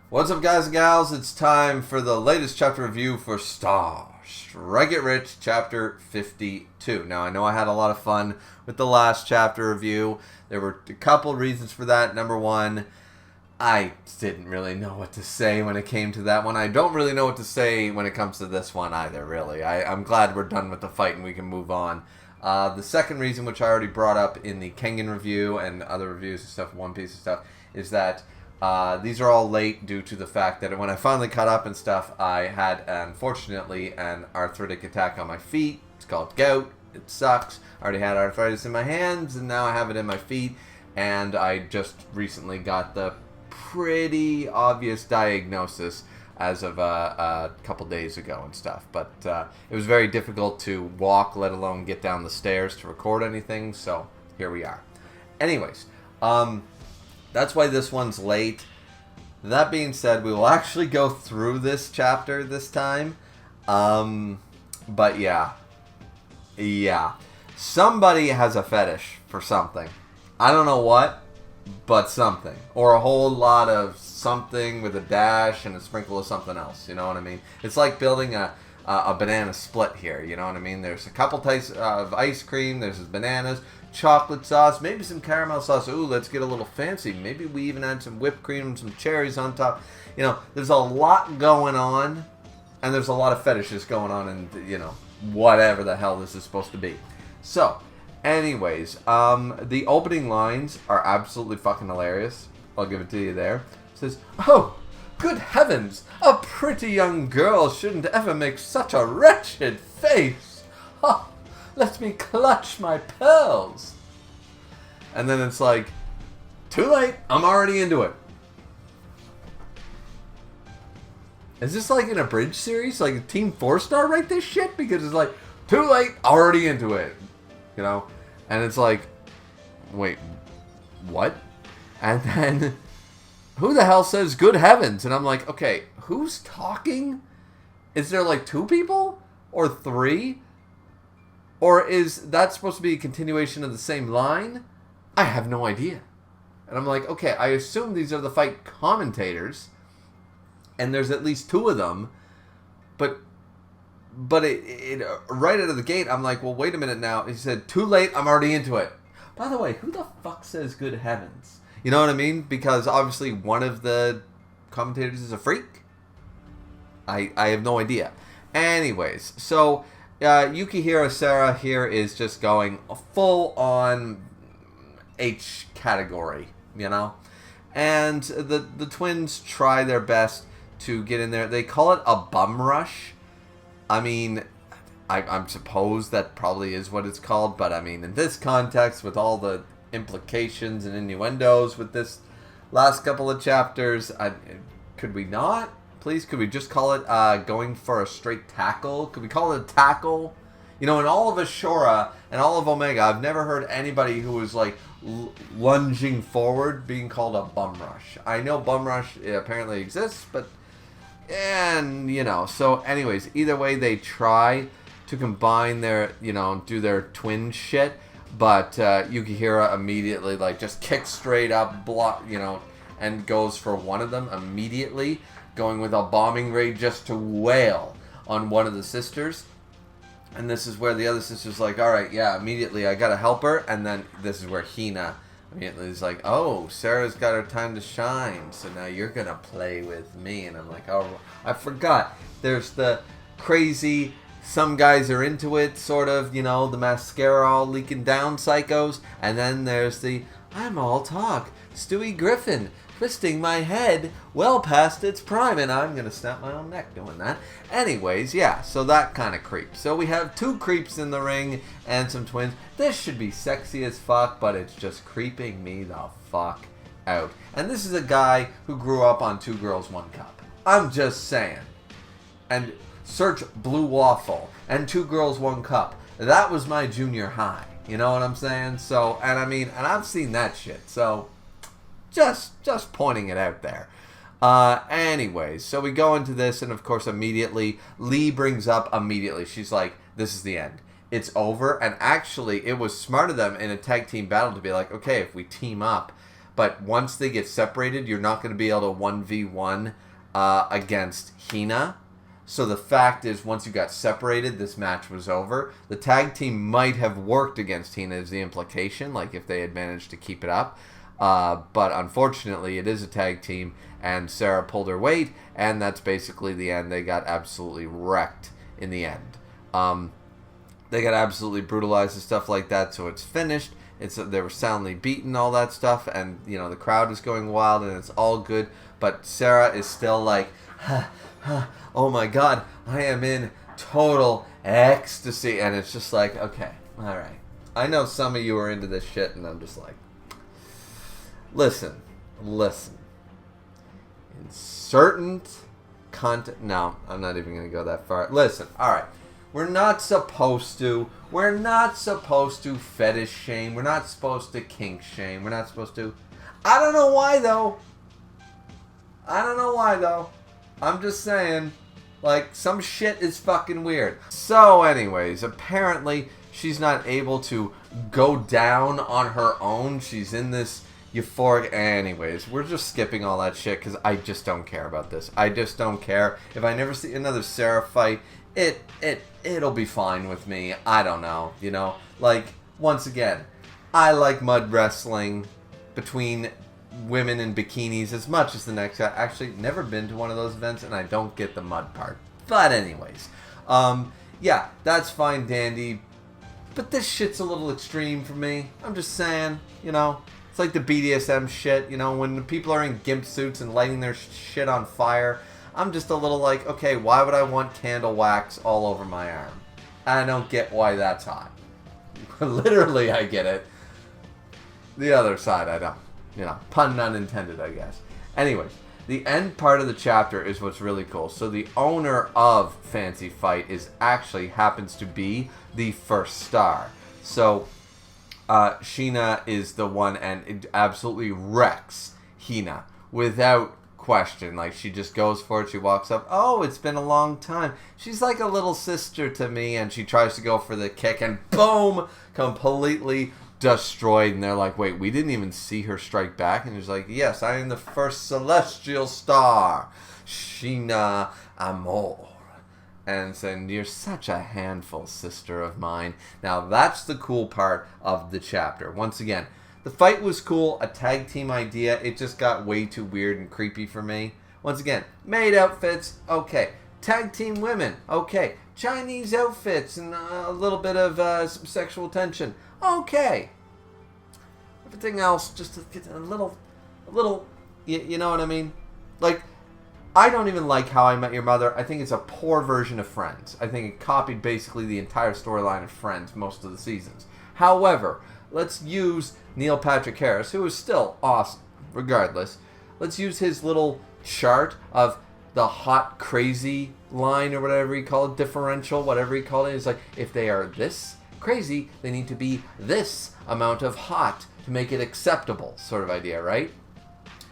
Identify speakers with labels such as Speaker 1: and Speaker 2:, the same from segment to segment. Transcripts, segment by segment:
Speaker 1: What's up, guys and gals? It's time for the latest chapter review for Strike It Rich, chapter 52. Now, I know I had a lot of fun with the last chapter review. There were a couple reasons for that. Number one, I didn't really know what to say when it came to that one. I don't really know what to say when it comes to this one either, really. I'm glad we're done with the fight and we can move on. The second reason, which I already brought up in the Kengan review and other reviews and stuff, One Piece and stuff, is that these are all late due to the fact that when I finally caught up and stuff, I had, unfortunately, an arthritic attack on my feet. It's called gout. It sucks. I already had arthritis in my hands, and now I have it in my feet. And I just recently got the pretty obvious diagnosis as of a couple days ago and stuff. But it was very difficult to walk, let alone get down the stairs to record anything. So here we are. Anyways, that's why this one's late. That being said, we will actually go through this chapter this time. But yeah. Somebody has a fetish for something. I don't know what, but something. Or a whole lot of something with a dash and a sprinkle of something else. You know what I mean? It's like building a banana split here. You know what I mean? There's a couple types of ice cream. There's bananas, chocolate sauce, maybe some caramel sauce. Ooh, let's get a little fancy. Maybe we even add some whipped cream and some cherries on top. You know, there's a lot going on, and there's a lot of fetishes going on, and you know, whatever the hell this is supposed to be. So, anyways, the opening lines are absolutely fucking hilarious. I'll give it to you there. It says, "Oh, good heavens, a pretty young girl shouldn't ever make such a wretched face. Oh, let me clutch my pearls." And then it's like, too late, I'm already into it. Is this like in a bridge series? Like Team 4-Star write this shit? Because it's like, too late, already into it. You know? And it's like, wait, what? And then, who the hell says good heavens? And I'm like, okay, who's talking? Is there like 2 people? Or 3? Or is that supposed to be a continuation of the same line? I have no idea. And I'm like, okay, I assume these are the fight commentators, and there's at least 2 of them, but it right out of the gate, I'm like, well, wait a minute now. He said, too late, I'm already into it. By the way, who the fuck says good heavens? You know what I mean? Because obviously one of the commentators is a freak. I have no idea. Anyways, so Yukihiro Sarah here is just going full on H category, you know? And the twins try their best to get in there. They call it a bum rush. I mean, I'm suppose that probably is what it's called, but I mean, in this context, with all the implications and innuendos with this last couple of chapters, could we not? Please, could we just call it going for a straight tackle? Could we call it a tackle? You know, in all of Ashura and all of Omega, I've never heard anybody who was like lunging forward being called a bum rush. I know bum rush apparently exists, but, and you know, so anyways, either way, they try to combine their, you know, do their twin shit, but Yukihira immediately like just kicks straight up, block, you know, and goes for one of them immediately, going with a bombing raid just to wail on one of the sisters. And this is where the other sister's like, all right, yeah, immediately I gotta help her. And then this is where Hina immediately is like, oh, Sarah's got her time to shine, so now you're gonna play with me. And I'm like, oh, I forgot. There's the crazy, some guys are into it, sort of, you know, the mascara all leaking down psychos. And then there's the, I'm all talk, Stewie Griffin, twisting my head well past its prime, and I'm gonna snap my own neck doing that. Anyways, yeah, so that kind of creeps. So we have 2 creeps in the ring and some twins. This should be sexy as fuck, but it's just creeping me the fuck out. And this is a guy who grew up on 2 Girls, 1 Cup. I'm just saying. And search Blue Waffle and 2 Girls, 1 Cup. That was my junior high. You know what I'm saying? So, and I mean, and I've seen that shit. So, just pointing it out there. Anyways, so we go into this, and of course, immediately, Lee brings up immediately. She's like, this is the end. It's over. And actually, it was smart of them in a tag team battle to be like, okay, if we team up, but once they get separated, you're not going to be able to 1v1 against Hina. So the fact is, once you got separated, this match was over. The tag team might have worked against Hina is the implication, like if they had managed to keep it up. But unfortunately, it is a tag team, and Sarah pulled her weight, and that's basically the end. They got absolutely wrecked in the end. They got absolutely brutalized and stuff like that, so it's finished. They were soundly beaten, all that stuff, and the crowd is going wild, and it's all good. But Sarah is still like, oh my God, I am in total ecstasy, and it's just like, okay, all right. I know some of you are into this shit, and I'm just like, listen. In certain content, no, I'm not even going to go that far. Listen, all right. We're not supposed to fetish shame. We're not supposed to kink shame. We're not supposed to. I don't know why though. I'm just saying, like, some shit is fucking weird. So anyways, apparently she's not able to go down on her own. She's in this euphoric. Anyways, we're just skipping all that shit because I just don't care about this. I just don't care. If I never see another Sarah fight, it'll be fine with me. I don't know, Like, once again, I like mud wrestling between women in bikinis as much as the next guy. Actually, never been to one of those events, and I don't get the mud part. But anyways, yeah, that's fine, dandy. But this shit's a little extreme for me. I'm just saying, It's like the BDSM shit, when people are in gimp suits and lighting their shit on fire. I'm just a little like, okay, why would I want candle wax all over my arm? I don't get why that's hot. Literally, I get it. The other side, I don't. Pun unintended, I guess. Anyways, the end part of the chapter is what's really cool. So the owner of Fancy Fight happens to be the first star. So Sheena is the one, and it absolutely wrecks Hina without question. Like, she just goes for it. She walks up. Oh, it's been a long time. She's like a little sister to me, and she tries to go for the kick, and boom, completely destroyed. And they're like, wait, we didn't even see her strike back. And he's like, yes, I am the first celestial star, Sheena Amor. And saying, you're such a handful, sister of mine. Now, that's the cool part of the chapter. Once again, the fight was cool, a tag team idea. It just got way too weird and creepy for me. Once again, maid outfits, okay. Tag team women, okay. Chinese outfits and a little bit of some sexual tension, okay. Everything else, just a little, you know what I mean? Like, I don't even like How I Met Your Mother. I think it's a poor version of Friends. I think it copied basically the entire storyline of Friends most of the seasons. However, let's use Neil Patrick Harris, who is still awesome, regardless. Let's use his little chart of the hot crazy line or whatever he called it, differential, whatever he called it. It's like, if they are this crazy, they need to be this amount of hot to make it acceptable, sort of idea, right?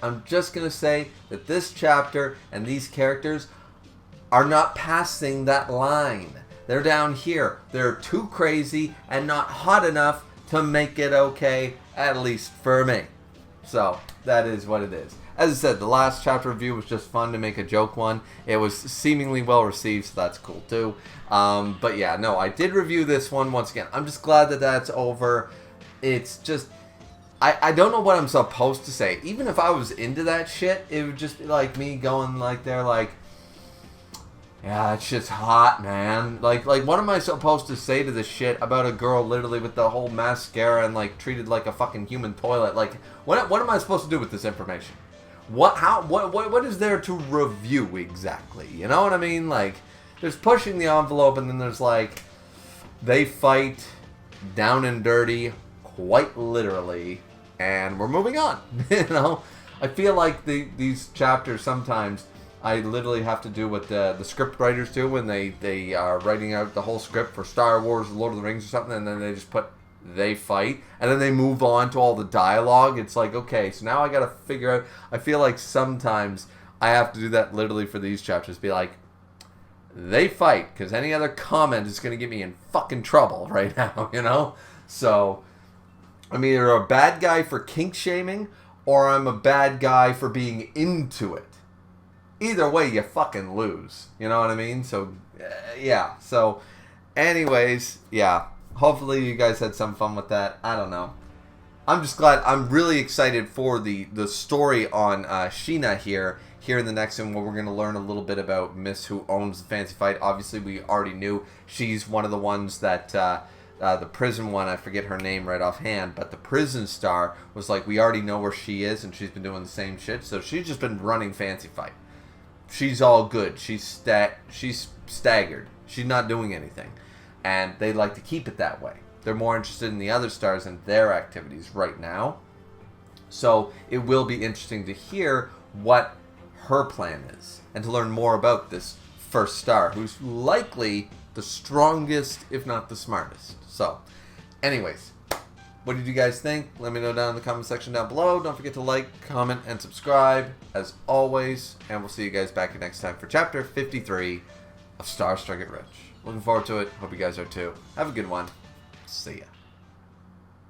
Speaker 1: I'm just going to say that this chapter and these characters are not passing that line. They're down here. They're too crazy and not hot enough to make it okay, at least for me. So, that is what it is. As I said, the last chapter review was just fun to make a joke one. It was seemingly well received, so that's cool too. But yeah, no, I did review this one once again. I'm just glad that that's over. It's just, I don't know what I'm supposed to say. Even if I was into that shit, it would just be like me going like there like, yeah, that shit's hot, man. Like, what am I supposed to say to this shit about a girl literally with the whole mascara and, like, treated like a fucking human toilet? Like, what am I supposed to do with this information? What is there to review exactly? You know what I mean? Like, there's pushing the envelope, and then there's, like, they fight down and dirty, quite literally, and we're moving on, I feel like these chapters sometimes, I literally have to do what the script writers do when they are writing out the whole script for Star Wars, Lord of the Rings or something, and then they just put they fight, and then they move on to all the dialogue. It's like, okay, so now I gotta figure out, I feel like sometimes I have to do that literally for these chapters, be like, they fight, because any other comment is gonna get me in fucking trouble right now, So, I'm either a bad guy for kink shaming, or I'm a bad guy for being into it. Either way, you fucking lose. You know what I mean? So, yeah. So, anyways, yeah. Hopefully you guys had some fun with that. I don't know. I'm just glad. I'm really excited for the story on Sheena here in the next one, where we're going to learn a little bit about Miss Who Owns the Fancy Fight. Obviously, we already knew she's one of the ones that the prison one, I forget her name right offhand, but the prison star was like, we already know where she is, and she's been doing the same shit. So she's just been running Fancy Fight. She's all good. She's staggered. She's not doing anything, and they like to keep it that way. They're more interested in the other stars and their activities right now. So it will be interesting to hear what her plan is and to learn more about this first star, who's likely the strongest, if not the smartest. So, anyways, what did you guys think? Let me know down in the comment section down below. Don't forget to like, comment, and subscribe, as always. And we'll see you guys back next time for Chapter 53 of Star Strike It Rich. Looking forward to it. Hope you guys are too. Have a good one. See ya.